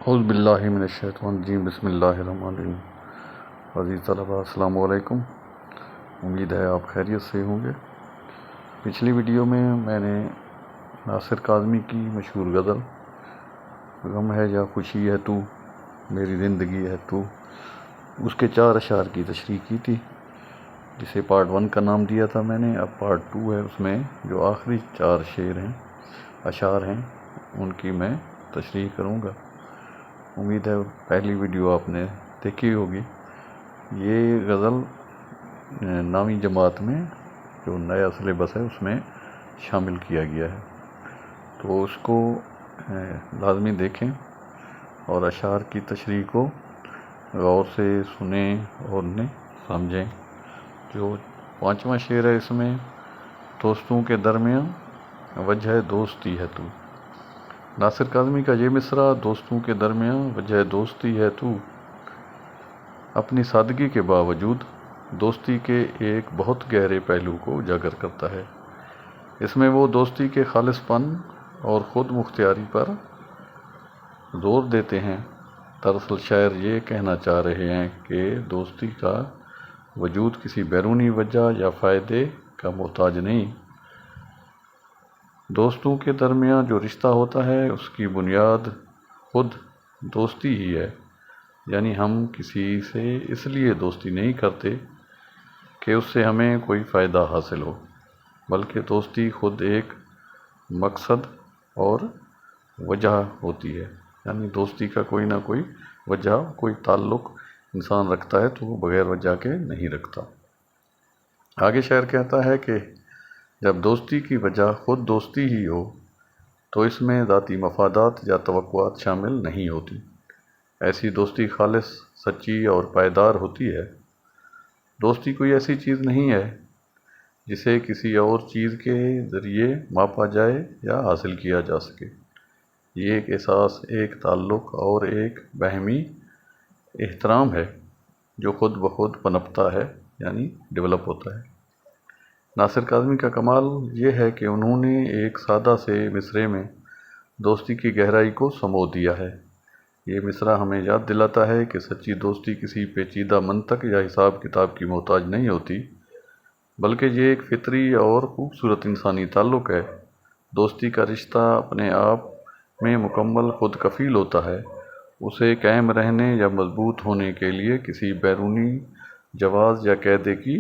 اعوذ باللہ من الشیطان الرجیم بسم اللہ الرحمن الرحیم۔ عزیز طلباء السلام علیکم، امید ہے آپ خیریت سے ہوں گے۔ پچھلی ویڈیو میں میں نے ناصر کاظمی کی مشہور غزل غم ہے یا خوشی ہے تو میری زندگی ہے تو، اس کے 4 اشعار کی تشریح کی تھی، جسے پارٹ 1 کا نام دیا تھا میں نے۔ اب پارٹ 2 ہے، اس میں جو آخری 4 اشعار ہیں ان کی میں تشریح کروں گا۔ امید ہے پہلی ویڈیو آپ نے دیکھی ہوگی۔ یہ غزل 9ویں جماعت میں جو نیا سلیبس ہے اس میں شامل کیا گیا ہے، تو اس کو لازمی دیکھیں اور اشعار کی تشریح کو غور سے سنیں اور انہیں سمجھیں۔ جو 5واں شعر ہے اس میں دوستوں کے درمیان وجہ دوستی ہے تو۔ ناصر کاظمی کا یہ مصرع دوستوں کے درمیان وجہ دوستی ہے تو اپنی سادگی کے باوجود دوستی کے ایک بہت گہرے پہلو کو اجاگر کرتا ہے۔ اس میں وہ دوستی کے خالص پن اور خود مختاری پر زور دیتے ہیں۔ دراصل شاعر یہ کہنا چاہ رہے ہیں کہ دوستی کا وجود کسی بیرونی وجہ یا فائدے کا محتاج نہیں۔ دوستوں کے درمیان جو رشتہ ہوتا ہے اس کی بنیاد خود دوستی ہی ہے، یعنی ہم کسی سے اس لیے دوستی نہیں کرتے کہ اس سے ہمیں کوئی فائدہ حاصل ہو، بلکہ دوستی خود ایک مقصد اور وجہ ہوتی ہے۔ یعنی دوستی کا کوئی نہ کوئی وجہ، کوئی تعلق انسان رکھتا ہے تو وہ بغیر وجہ کے نہیں رکھتا۔ آگے شاعر کہتا ہے کہ جب دوستی کی وجہ خود دوستی ہی ہو تو اس میں ذاتی مفادات یا توقعات شامل نہیں ہوتی۔ ایسی دوستی خالص، سچی اور پائیدار ہوتی ہے۔ دوستی کوئی ایسی چیز نہیں ہے جسے کسی اور چیز کے ذریعے ماپا جائے یا حاصل کیا جا سکے۔ یہ ایک احساس، ایک تعلق اور ایک باہمی احترام ہے جو خود بخود پنپتا ہے، یعنی ڈیولپ ہوتا ہے۔ ناصر کاظمی کا کمال یہ ہے کہ انہوں نے ایک سادہ سے مصرعے میں دوستی کی گہرائی کو سمو دیا ہے۔ یہ مصرع ہمیں یاد دلاتا ہے کہ سچی دوستی کسی پیچیدہ منطق یا حساب کتاب کی محتاج نہیں ہوتی، بلکہ یہ ایک فطری اور خوبصورت انسانی تعلق ہے۔ دوستی کا رشتہ اپنے آپ میں مکمل خود کفیل ہوتا ہے۔ اسے قائم رہنے یا مضبوط ہونے کے لیے کسی بیرونی جواز یا قاعدے کی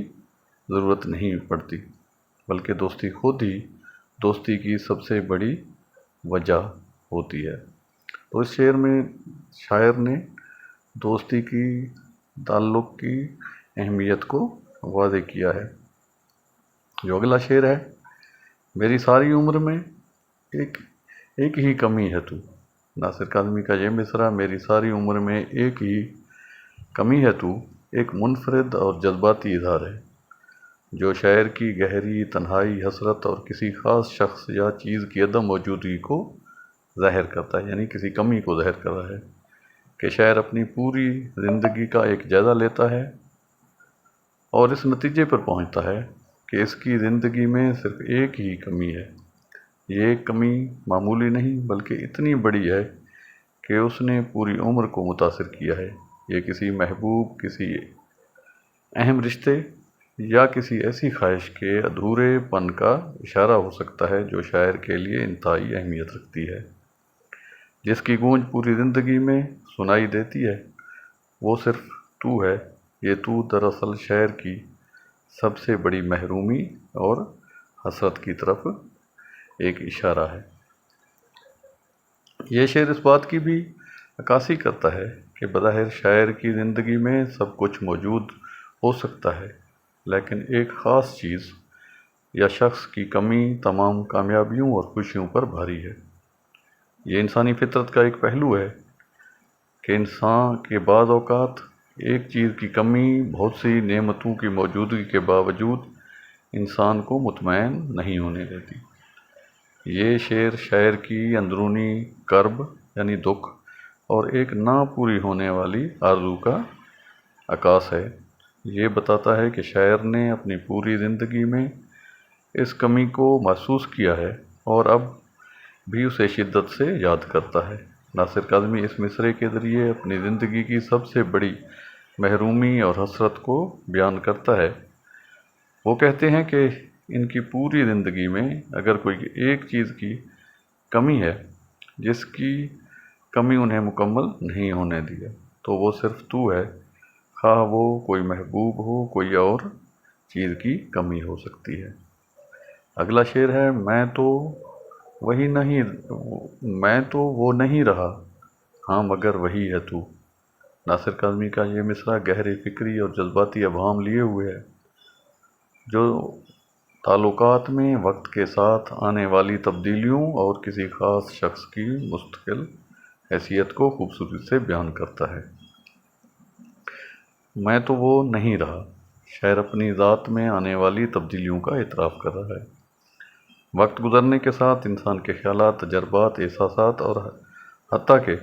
ضرورت نہیں پڑتی، بلکہ دوستی خود ہی دوستی کی سب سے بڑی وجہ ہوتی ہے۔ تو اس شعر میں شاعر نے دوستی کی، تعلق کی اہمیت کو واضح کیا ہے۔ جو اگلا شعر ہے، میری ساری عمر میں ایک ہی کمی ہے تو۔ ناصر کاظمی کا یہ مصرع میری ساری عمر میں ایک ہی کمی ہے تو ایک منفرد اور جذباتی اظہار ہے جو شاعر کی گہری تنہائی، حسرت اور کسی خاص شخص یا چیز کی عدم موجودگی کو ظاہر کرتا ہے، یعنی کسی کمی کو ظاہر کر رہا ہے کہ شاعر اپنی پوری زندگی کا ایک جائزہ لیتا ہے اور اس نتیجے پر پہنچتا ہے کہ اس کی زندگی میں صرف ایک ہی کمی ہے۔ یہ ایک کمی معمولی نہیں بلکہ اتنی بڑی ہے کہ اس نے پوری عمر کو متاثر کیا ہے۔ یہ کسی محبوب، کسی اہم رشتے یا کسی ایسی خواہش کے ادھورے پن کا اشارہ ہو سکتا ہے جو شاعر کے لیے انتہائی اہمیت رکھتی ہے، جس کی گونج پوری زندگی میں سنائی دیتی ہے۔ وہ صرف تو ہے۔ یہ تو دراصل شاعر کی سب سے بڑی محرومی اور حسرت کی طرف ایک اشارہ ہے۔ یہ شعر اس بات کی بھی عکاسی کرتا ہے کہ بظاہر شاعر کی زندگی میں سب کچھ موجود ہو سکتا ہے، لیکن ایک خاص چیز یا شخص کی کمی تمام کامیابیوں اور خوشیوں پر بھاری ہے۔ یہ انسانی فطرت کا ایک پہلو ہے کہ انسان کے بعض اوقات ایک چیز کی کمی بہت سی نعمتوں کی موجودگی کے باوجود انسان کو مطمئن نہیں ہونے دیتی۔ یہ شعر شاعر کی اندرونی کرب، یعنی دکھ اور ایک نہ پوری ہونے والی آرزو کا عکاس ہے۔ یہ بتاتا ہے کہ شاعر نے اپنی پوری زندگی میں اس کمی کو محسوس کیا ہے اور اب بھی اسے شدت سے یاد کرتا ہے۔ ناصر کاظمی اس مصرعے کے ذریعے اپنی زندگی کی سب سے بڑی محرومی اور حسرت کو بیان کرتا ہے۔ وہ کہتے ہیں کہ ان کی پوری زندگی میں اگر کوئی ایک چیز کی کمی ہے جس کی کمی انہیں مکمل نہیں ہونے دیا تو وہ صرف تو ہے، خواہ وہ کوئی محبوب ہو، کوئی اور چیز کی کمی ہو سکتی ہے۔ اگلا شعر ہے، میں تو وہ نہیں رہا، ہاں مگر وہی ہے تو۔ ناصر کاظمی کا یہ مصرع گہرے فکری اور جذباتی ابہام لیے ہوئے ہے، جو تعلقات میں وقت کے ساتھ آنے والی تبدیلیوں اور کسی خاص شخص کی مستقل حیثیت کو خوبصورتی سے بیان کرتا ہے۔ میں تو وہ نہیں رہا، شاعر اپنی ذات میں آنے والی تبدیلیوں کا اعتراف کر رہا ہے۔ وقت گزرنے کے ساتھ انسان کے خیالات، تجربات، احساسات اور حتیٰ کہ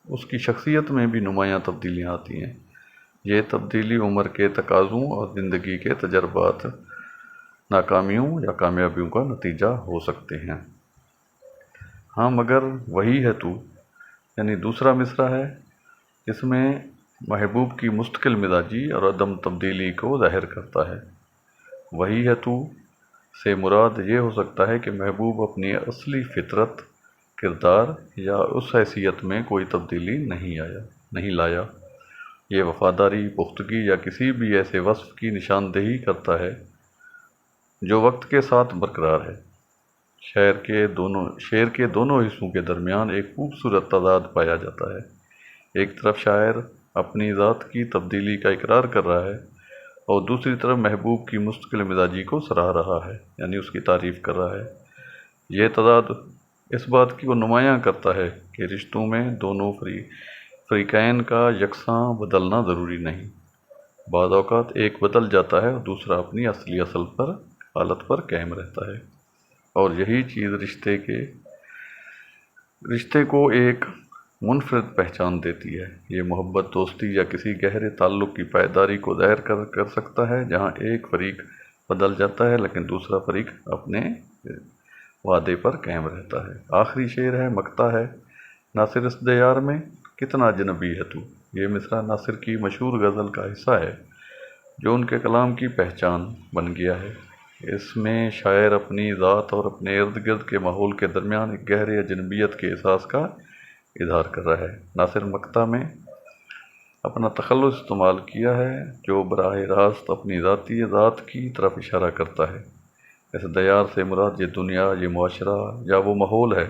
اس کی شخصیت میں بھی نمایاں تبدیلیاں آتی ہیں۔ یہ تبدیلی عمر کے تقاضوں اور زندگی کے تجربات، ناکامیوں یا کامیابیوں کا نتیجہ ہو سکتے ہیں۔ ہاں مگر وہی ہے تو، یعنی دوسرا مصرع ہے جس میں محبوب کی مستقل مزاجی اور عدم تبدیلی کو ظاہر کرتا ہے۔ وہی ہے تو سے مراد یہ ہو سکتا ہے کہ محبوب اپنی اصلی فطرت، کردار یا اس حیثیت میں کوئی تبدیلی نہیں لایا۔ یہ وفاداری، پختگی یا کسی بھی ایسے وصف کی نشاندہی کرتا ہے جو وقت کے ساتھ برقرار ہے۔ شعر کے دونوں حصوں کے درمیان ایک خوبصورت تضاد پایا جاتا ہے۔ ایک طرف شاعر اپنی ذات کی تبدیلی کا اقرار کر رہا ہے اور دوسری طرف محبوب کی مستقل مزاجی کو سراہ رہا ہے، یعنی اس کی تعریف کر رہا ہے۔ یہ تضاد اس بات کو نمایاں کرتا ہے کہ رشتوں میں دونوں فریقین کا یکساں بدلنا ضروری نہیں۔ بعض اوقات ایک بدل جاتا ہے اور دوسرا اپنی اصلی حالت پر قائم رہتا ہے، اور یہی چیز رشتے کو ایک منفرد پہچان دیتی ہے۔ یہ محبت، دوستی یا کسی گہرے تعلق کی پائیداری کو ظاہر کر سکتا ہے، جہاں ایک فریق بدل جاتا ہے لیکن دوسرا فریق اپنے وعدے پر قائم رہتا ہے۔ آخری شعر ہے، مقطع ہے، ناصر اس دیار میں کتنا اجنبی ہے تو۔ یہ مصرع ناصر کی مشہور غزل کا حصہ ہے جو ان کے کلام کی پہچان بن گیا ہے۔ اس میں شاعر اپنی ذات اور اپنے ارد گرد کے ماحول کے درمیان ایک گہرے اجنبیت کے احساس کا اظہار کر رہا ہے۔ ناصر مقطع میں اپنا تخلص استعمال کیا ہے جو براہ راست اپنی ذاتی ذات کی طرف اشارہ کرتا ہے۔ اس دیار سے مراد یہ دنیا، یہ معاشرہ یا وہ ماحول ہے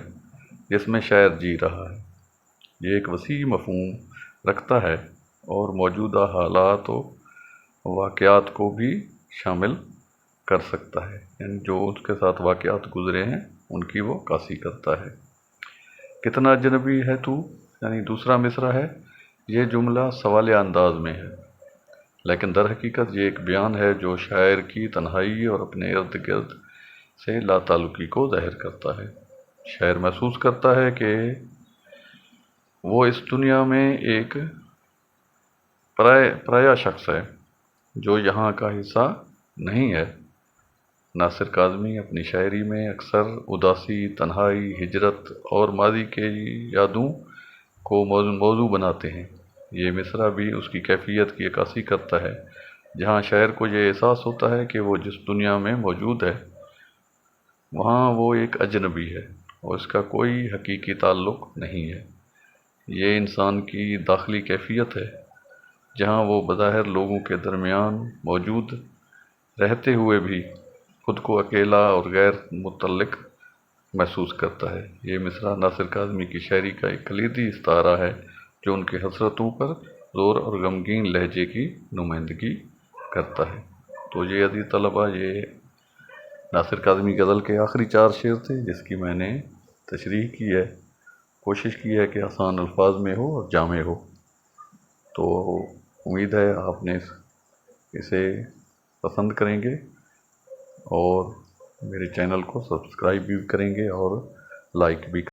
جس میں شاعر جی رہا ہے۔ یہ ایک وسیع مفہوم رکھتا ہے اور موجودہ حالات و واقعات کو بھی شامل کر سکتا ہے، یعنی جو اس کے ساتھ واقعات گزرے ہیں ان کی وہ عکاسی کرتا ہے۔ کتنا اجنبی ہے تو، یعنی دوسرا مصرع ہے، یہ جملہ سوالیہ انداز میں ہے، لیکن در حقیقت یہ ایک بیان ہے جو شاعر کی تنہائی اور اپنے ارد گرد سے لا تعلقی کو ظاہر کرتا ہے۔ شاعر محسوس کرتا ہے کہ وہ اس دنیا میں ایک پرایا شخص ہے جو یہاں کا حصہ نہیں ہے۔ ناصر کاظمی اپنی شاعری میں اکثر اداسی، تنہائی، ہجرت اور ماضی کی یادوں کو موضوع بناتے ہیں۔ یہ مصرع بھی اس کی کیفیت کی عکاسی کرتا ہے، جہاں شاعر کو یہ احساس ہوتا ہے کہ وہ جس دنیا میں موجود ہے وہاں وہ ایک اجنبی ہے اور اس کا کوئی حقیقی تعلق نہیں ہے۔ یہ انسان کی داخلی کیفیت ہے، جہاں وہ بظاہر لوگوں کے درمیان موجود رہتے ہوئے بھی خود کو اکیلا اور غیر متعلق محسوس کرتا ہے۔ یہ مصرع ناصر کاظمی کی شاعری کا ایک کلیدی استعارہ ہے جو ان کی حسرتوں پر زور اور غمگین لہجے کی نمائندگی کرتا ہے۔ تو یہ عزیز طلبہ، یہ ناصر کاظمی غزل کے آخری 4 شعر تھے جس کی میں نے تشریح کی ہے، کوشش کی ہے کہ آسان الفاظ میں ہو اور جامع ہو۔ تو امید ہے آپ نے اسے پسند کریں گے اور میرے چینل کو سبسکرائب بھی کریں گے اور لائک بھی